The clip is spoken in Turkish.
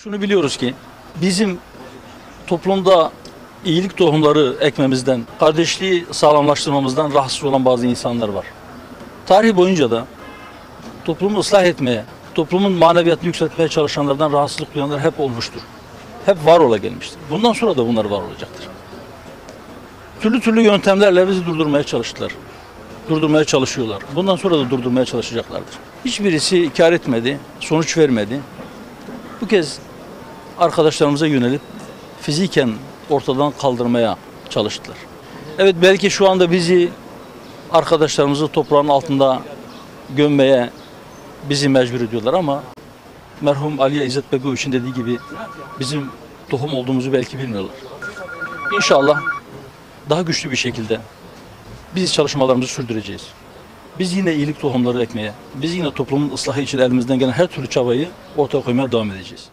Şunu biliyoruz ki bizim toplumda iyilik tohumları ekmemizden, kardeşliği sağlamlaştırmamızdan rahatsız olan bazı insanlar var. Tarih boyunca da toplumu ıslah etmeye, toplumun maneviyatını yükseltmeye çalışanlardan rahatsızlık duyanlar hep olmuştur. Hep var ola gelmiştir. Bundan sonra da bunlar var olacaktır. Türlü yöntemlerle bizi durdurmaya çalıştılar. Durdurmaya çalışıyorlar. Bundan sonra da durdurmaya çalışacaklardır. Hiçbirisi kar etmedi, sonuç vermedi. Bu kez arkadaşlarımıza yönelip fiziken ortadan kaldırmaya çalıştılar. Evet, belki şu anda bizi, arkadaşlarımızı toprağın altında gömmeye bizi mecbur ediyorlar ama merhum Aliye İzzet Begoviç'in dediği gibi bizim tohum olduğumuzu belki bilmiyorlar. İnşallah daha güçlü bir şekilde biz çalışmalarımızı sürdüreceğiz. Biz yine iyilik tohumları ekmeye, biz yine toplumun ıslahı için elimizden gelen her türlü çabayı ortaya koymaya devam edeceğiz.